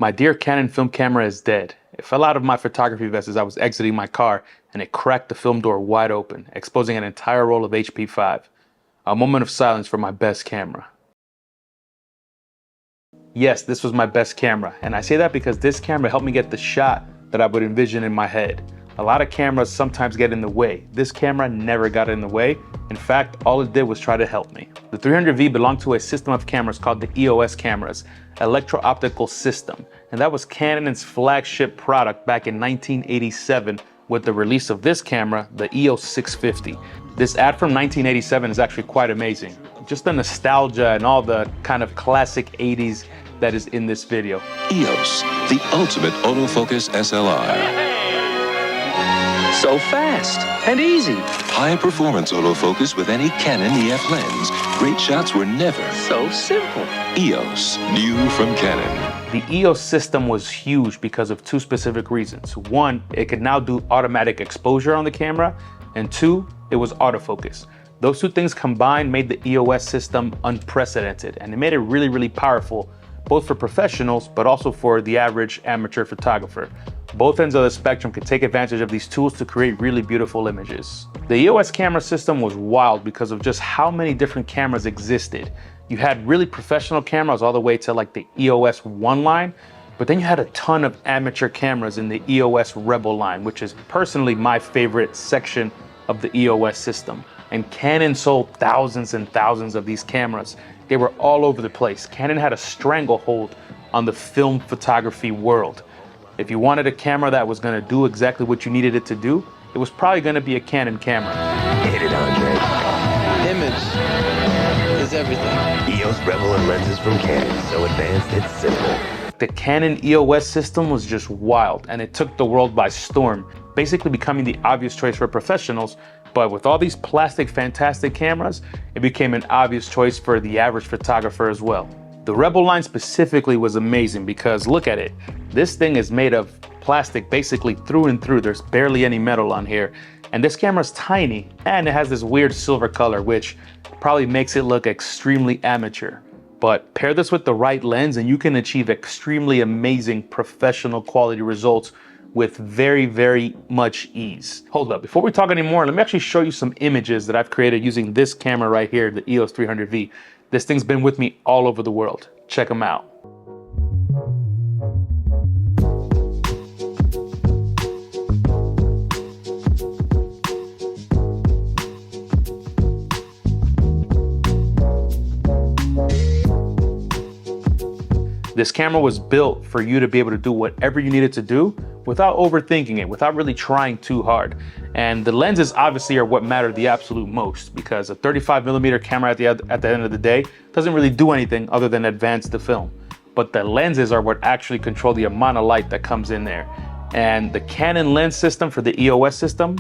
My dear Canon film camera is dead. It fell out of my photography vest as I was exiting my car, and it cracked the film door wide open, exposing an entire roll of HP5. A moment of silence for my best camera. Yes, this was my best camera, and I say that because this camera helped me get the shot that I would envision in my head. A lot of cameras sometimes get in the way. This camera never got in the way. In fact, all it did was try to help me. The 300V belonged to a system of cameras called the EOS cameras, electro-optical system, and that was Canon's flagship product back in 1987 with the release of this camera, the EOS 650. This ad from 1987 is actually quite amazing. Just the nostalgia and all the kind of classic 80s that is in this video. EOS, the ultimate autofocus SLR. So fast and easy. High performance autofocus with any Canon EF lens. Great shots were never So simple. EOS, new from Canon. The EOS system was huge because of two specific reasons. One, it could now do automatic exposure on the camera, and two, it was autofocus. Those two things combined made the EOS system unprecedented, and it made it really, really powerful, both for professionals, but also for the average amateur photographer. Both ends of the spectrum could take advantage of these tools to create really beautiful images. The EOS camera system was wild because of just how many different cameras existed. You had really professional cameras all the way to like the EOS 1 line, but then you had a ton of amateur cameras in the EOS Rebel line, which is personally my favorite section of the EOS system. And Canon sold thousands and thousands of these cameras. They were all over the place. Canon had a stranglehold on the film photography world. If you wanted a camera that was going to do exactly what you needed it to do, it was probably going to be a Canon camera. Hit it, Andre. Image is everything. EOS Rebel and lenses from Canon, so advanced it's simple. The Canon EOS system was just wild, and it took the world by storm, basically becoming the obvious choice for professionals. But with all these plastic fantastic cameras, it became an obvious choice for the average photographer as well. The Rebel line specifically was amazing because look at it. This thing is made of plastic basically through and through. There's barely any metal on here. And this camera's tiny and it has this weird silver color, which probably makes it look extremely amateur. But pair this with the right lens and you can achieve extremely amazing professional quality results with very, very much ease. Hold up, before we talk anymore, let me actually show you some images that I've created using this camera right here, the EOS 300V. This thing's been with me all over the world. Check them out. This camera was built for you to be able to do whatever you needed to do without overthinking it, without really trying too hard. And the lenses obviously are what matter the absolute most because a 35mm camera at the end of the day doesn't really do anything other than advance the film. But the lenses are what actually control the amount of light that comes in there. And the Canon lens system for the EOS system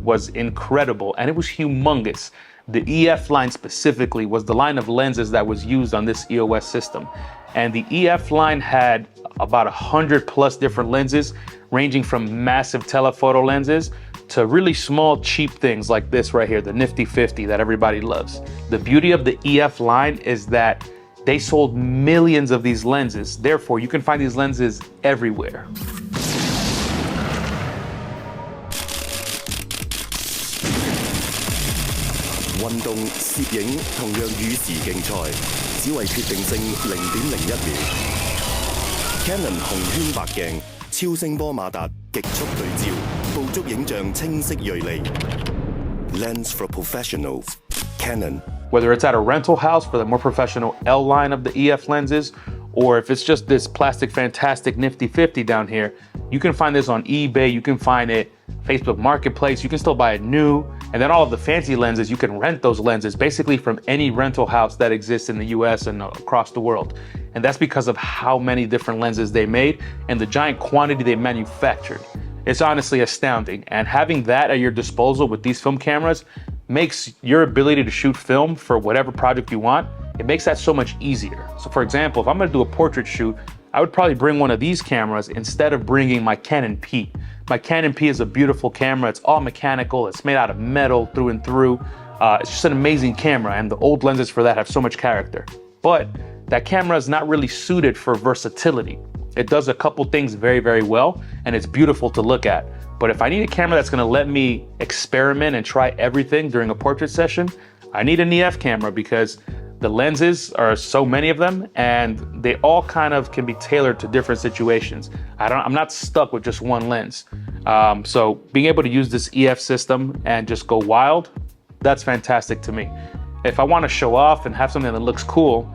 was incredible and it was humongous. The EF line specifically was the line of lenses that was used on this EOS system. And the EF line had about 100+ different lenses, ranging from massive telephoto lenses to really small, cheap things like this right here, the nifty 50 that everybody loves. The beauty of the EF line is that they sold millions of these lenses. Therefore, you can find these lenses everywhere.運動攝影同樣與時競賽，只為決定性0.01秒。Canon 紅圈白鏡，超聲波馬達，極速對焦，捕捉影像清晰鋭利。Lens for professionals, Canon. Whether it's at a rental house for the more professional L line of the EF lenses, or if it's just this plastic fantastic nifty 50 down here, you can find this on eBay, you can find it Facebook Marketplace, you can still buy it new. And then all of the fancy lenses, you can rent those lenses basically from any rental house that exists in the US and across the world. And that's because of how many different lenses they made and the giant quantity they manufactured. It's honestly astounding. And having that at your disposal with these film cameras makes your ability to shoot film for whatever project you want, it makes that so much easier. So for example, if I'm gonna do a portrait shoot, I would probably bring one of these cameras instead of bringing my Canon P. My Canon P is a beautiful camera. It's all mechanical. It's made out of metal through and through. It's just an amazing camera, and the old lenses for that have so much character. But that camera is not really suited for versatility. It does a couple things very, very well, and it's beautiful to look at. But if I need a camera that's gonna let me experiment and try everything during a portrait session, I need an EF camera because the lenses are so many of them and they all kind of can be tailored to different situations. I'm not stuck with just one lens. So being able to use this EF system and just go wild, that's fantastic to me. If I want to show off and have something that looks cool,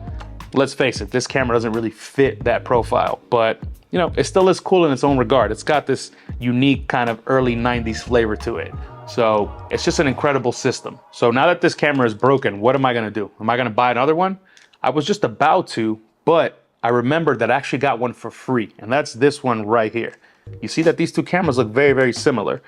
let's face it, this camera doesn't really fit that profile, but you know, it still is cool in its own regard. It's got this unique kind of early 90s flavor to it. So it's just an incredible system. So now that this camera is broken, what am I gonna do? Am I gonna buy another one? I was just about to, but I remembered that I actually got one for free, and that's this one right here. You see that these two cameras look very, very similar.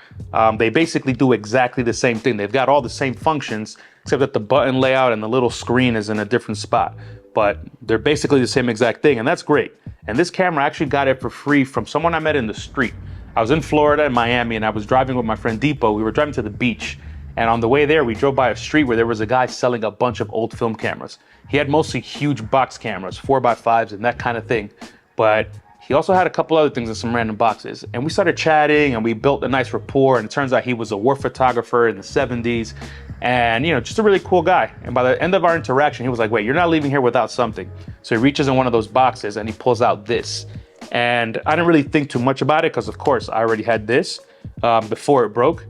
They basically do exactly the same thing. They've got all the same functions, except that the button layout and the little screen is in a different spot. But they're basically the same exact thing, and that's great. And this camera, I actually got it for free from someone I met in the street. I was in Florida and Miami, and I was driving with my friend Depot. We were driving to the beach, and on the way there, we drove by a street where there was a guy selling a bunch of old film cameras. He had mostly huge box cameras, 4x5s and that kind of thing. But he also had a couple other things in some random boxes. And we started chatting and we built a nice rapport, and it turns out he was a war photographer in the 70s. And you know, just a really cool guy. And by the end of our interaction, he was like, wait, you're not leaving here without something. So he reaches in one of those boxes and he pulls out this. And I didn't really think too much about it because of course I already had this before it broke.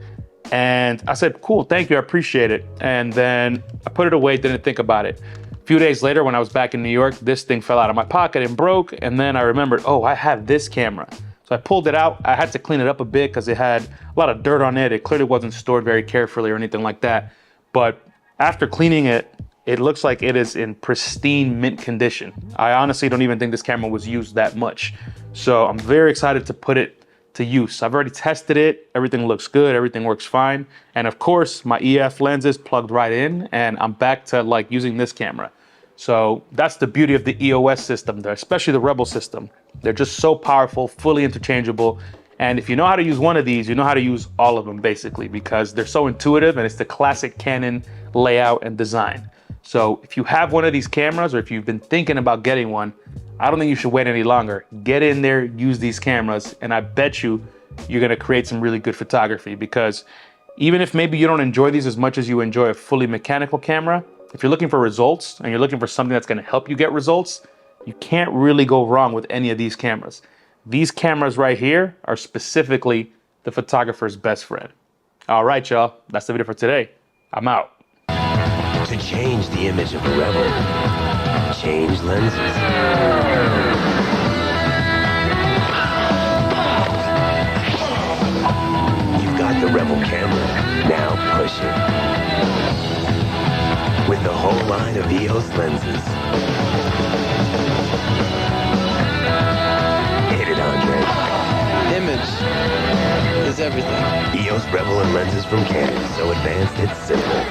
And I said, cool, thank you, I appreciate it. And then I put it away, didn't think about it. A few days later, when I was back in New York, this thing fell out of my pocket and broke. And then I remembered, oh, I have this camera. So I pulled it out. I had to clean it up a bit because it had a lot of dirt on it. It clearly wasn't stored very carefully or anything like that. But after cleaning it, it looks like it is in pristine mint condition. I honestly don't even think this camera was used that much. So I'm very excited to put it to use. I've already tested it. Everything looks good. Everything works fine. And of course, my EF lens is plugged right in and I'm back to like using this camera. So that's the beauty of the EOS system, especially the Rebel system. They're just so powerful, fully interchangeable. And if you know how to use one of these, you know how to use all of them basically, because they're so intuitive and it's the classic Canon layout and design. So if you have one of these cameras or if you've been thinking about getting one, I don't think you should wait any longer. Get in there, use these cameras, and I bet you're gonna create some really good photography, because even if maybe you don't enjoy these as much as you enjoy a fully mechanical camera, if you're looking for results and you're looking for something that's gonna help you get results, you can't really go wrong with any of these cameras. These cameras right here are specifically the photographer's best friend. All right, y'all, that's the video for today. I'm out. To change the image of a rebel, change lenses. You've got the Rebel camera, now push it. With the whole line of EOS lenses. Hit it, Andre. Image is everything. EOS Rebel and lenses from Canon, so advanced it's simple.